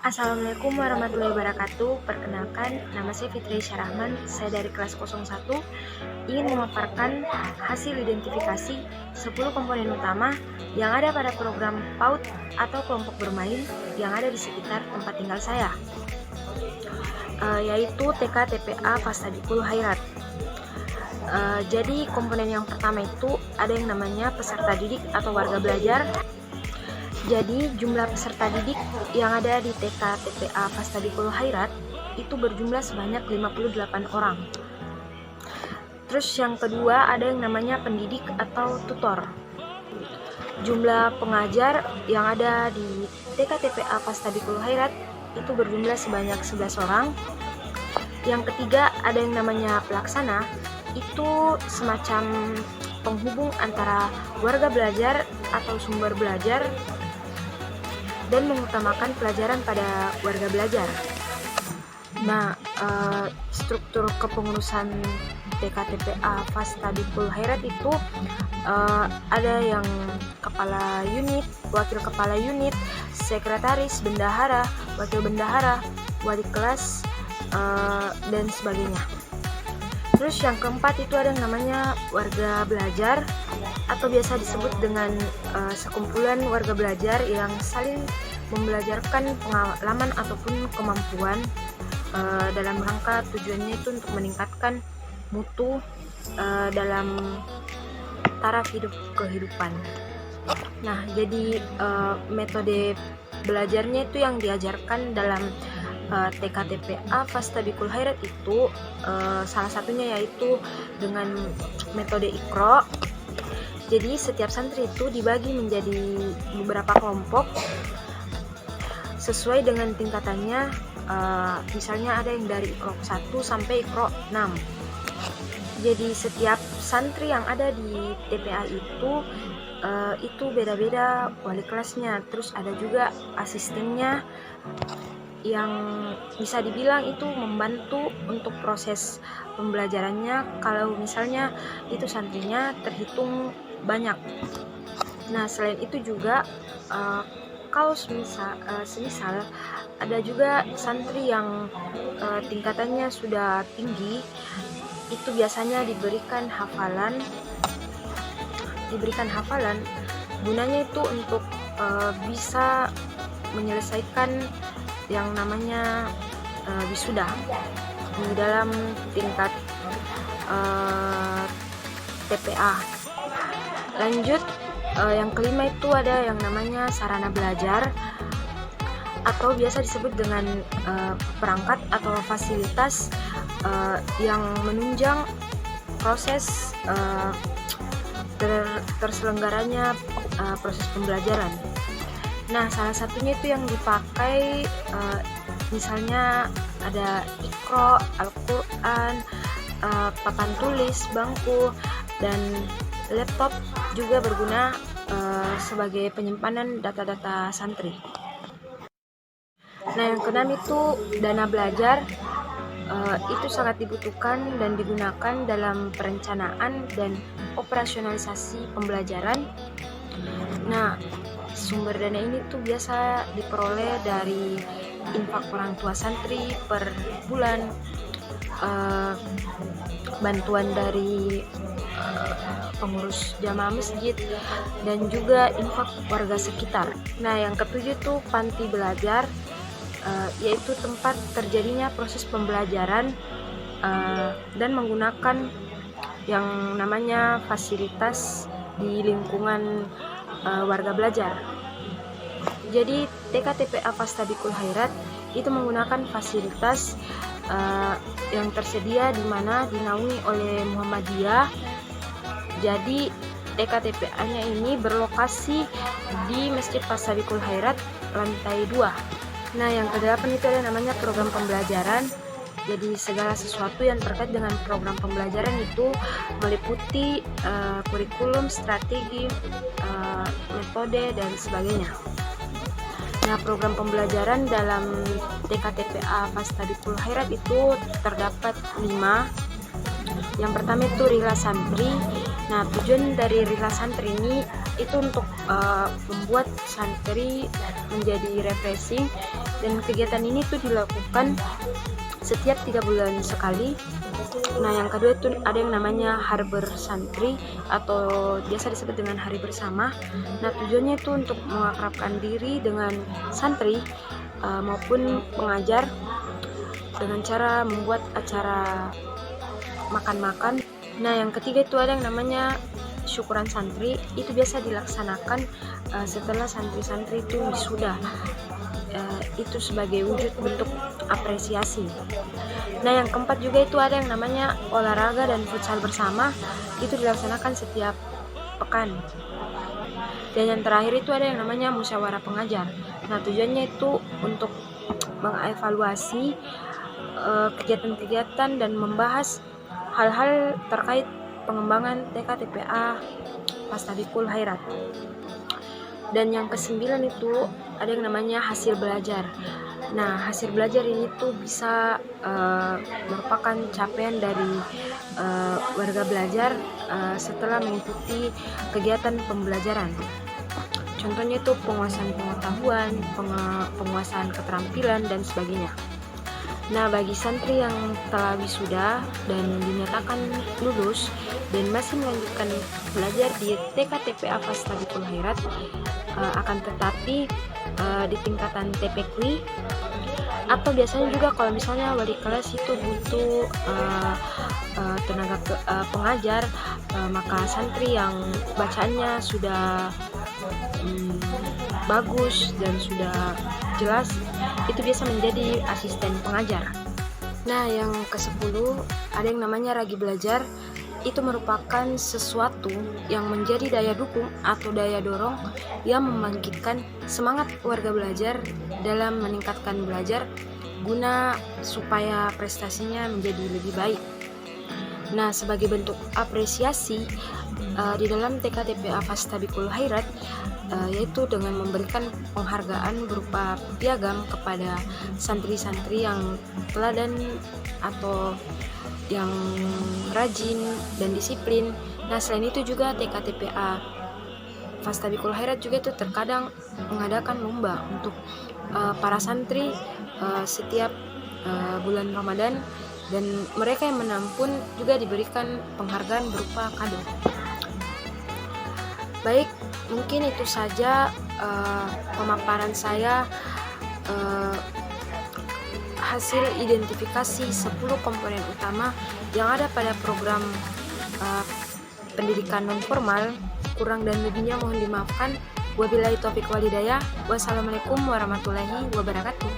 Assalamualaikum warahmatullahi wabarakatuh. Perkenalkan, nama saya Fitri Syarahman. Saya dari kelas 01 ingin memaparkan hasil identifikasi 10 komponen utama yang ada pada program PAUD atau kelompok bermain yang ada di sekitar tempat tinggal saya, yaitu TK TPA Fastadikul Khairat. Jadi komponen yang pertama itu ada yang namanya peserta didik atau warga belajar. Jadi jumlah peserta didik yang ada di TK TPA Fastadikul Khairat itu berjumlah sebanyak 58 orang. Terus yang kedua ada yang namanya pendidik atau tutor. Jumlah pengajar yang ada di TK TPA Fastadikul Khairat itu berjumlah sebanyak 11 orang. Yang ketiga ada yang namanya pelaksana, itu semacam penghubung antara warga belajar atau sumber belajar dan mengutamakan pelajaran pada warga belajar. Nah, struktur kepengurusan TK TPA Fastadikul Khairat itu ada yang kepala unit, wakil kepala unit, sekretaris, bendahara, wakil bendahara, wali kelas, dan sebagainya. Terus yang keempat itu ada yang namanya warga belajar atau biasa disebut dengan sekumpulan warga belajar yang saling membelajarkan pengalaman ataupun kemampuan dalam rangka tujuannya itu untuk meningkatkan mutu dalam taraf hidup kehidupan. Nah, jadi metode belajarnya itu yang diajarkan dalam TK TPA Fastadikul Khairat itu salah satunya yaitu dengan metode Iqra. Jadi setiap santri itu dibagi menjadi beberapa kelompok sesuai dengan tingkatannya. Misalnya ada yang dari Iqra 1 sampai Iqra 6. Jadi setiap santri yang ada di TPA itu beda-beda wali kelasnya. Terus ada juga asistennya yang bisa dibilang itu membantu untuk proses pembelajarannya kalau misalnya itu santrinya terhitung banyak. Nah, selain itu juga kalau semisal ada juga santri yang tingkatannya sudah tinggi, itu biasanya diberikan hafalan gunanya itu untuk bisa menyelesaikan yang namanya wisuda di dalam tingkat TPA. Lanjut, yang kelima itu ada yang namanya sarana belajar atau biasa disebut dengan perangkat atau fasilitas yang menunjang proses terselenggaranya proses pembelajaran. Nah, salah satunya itu yang dipakai misalnya ada Iqra, Al-Quran, papan tulis, bangku, dan laptop juga berguna sebagai penyimpanan data-data santri. Nah, yang keenam itu dana belajar. Itu sangat dibutuhkan dan digunakan dalam perencanaan dan operasionalisasi pembelajaran. Nah, sumber dana ini tuh biasa diperoleh dari infak orang tua santri per bulan, bantuan dari pengurus jamaah masjid, dan juga infak warga sekitar. Nah, yang ketujuh tuh panti belajar, yaitu tempat terjadinya proses pembelajaran dan menggunakan yang namanya fasilitas di lingkungan warga belajar. Jadi TK TPA Fastadikul Khairat itu menggunakan fasilitas yang tersedia di mana dinaungi oleh Muhammadiyah. Jadi TK TPA-nya ini berlokasi di Masjid Fastadikul Khairat lantai 2. Nah, yang kedelapan itu ada namanya program pembelajaran. Jadi segala sesuatu yang terkait dengan program pembelajaran itu meliputi kurikulum, strategi, metode, dan sebagainya. Nah, program pembelajaran dalam TK TPA Fastadikul Khairat itu terdapat 5. Yang pertama itu Rila Santri, Nah, tujuan dari Rila Santri ini itu untuk membuat santri menjadi refreshing, dan kegiatan ini tuh dilakukan setiap 3 bulan sekali. Nah, yang kedua itu ada yang namanya Hari Bersantri atau biasa disebut dengan hari bersama. Nah, tujuannya itu untuk mengakrabkan diri dengan santri maupun pengajar dengan cara membuat acara makan-makan. Nah, yang ketiga itu ada yang namanya syukuran santri. Itu biasa dilaksanakan setelah santri-santri itu wisuda. Itu sebagai wujud bentuk apresiasi. Nah, yang keempat juga itu ada yang namanya olahraga dan futsal bersama. Itu dilaksanakan setiap pekan. Dan yang terakhir itu ada yang namanya musyawarah pengajar. Nah, tujuannya itu untuk mengevaluasi kegiatan-kegiatan dan membahas hal-hal terkait pengembangan TK-TPA Fastabikul Khairat. Dan yang kesembilan itu ada yang namanya hasil belajar. Nah, hasil belajar ini tuh bisa merupakan capaian dari warga belajar setelah mengikuti kegiatan pembelajaran. Contohnya itu penguasaan pengetahuan, penguasaan keterampilan, dan sebagainya. Nah, bagi santri yang telah wisuda dan dinyatakan lulus dan masih melanjutkan belajar di TK-TPA Fastabikul Khairat, akan tetapi di tingkatan TPQ, atau biasanya juga kalau misalnya wali kelas itu butuh tenaga pengajar, maka santri yang bacaannya sudah bagus dan sudah jelas itu biasa menjadi asisten pengajar. Nah, yang ke-10 ada yang namanya ragi belajar. Itu merupakan sesuatu yang menjadi daya dukung atau daya dorong yang membangkitkan semangat warga belajar dalam meningkatkan belajar guna supaya prestasinya menjadi lebih baik. Nah, sebagai bentuk apresiasi di dalam TK-TPA Fastabikul Khairat, yaitu dengan memberikan penghargaan berupa piagam kepada santri-santri yang teladan atau yang rajin dan disiplin. Nah, selain itu juga TK-TPA Fastabikul Khairat juga itu terkadang mengadakan lomba untuk para santri setiap bulan Ramadan, dan mereka yang menang pun juga diberikan penghargaan berupa kado. Baik, mungkin itu saja pemaparan saya hasil identifikasi 10 komponen utama yang ada pada program pendidikan non-formal. Kurang dan lebihnya mohon dimaafkan. Wabillahi taufiq walhidayah. Wassalamualaikum warahmatullahi wabarakatuh.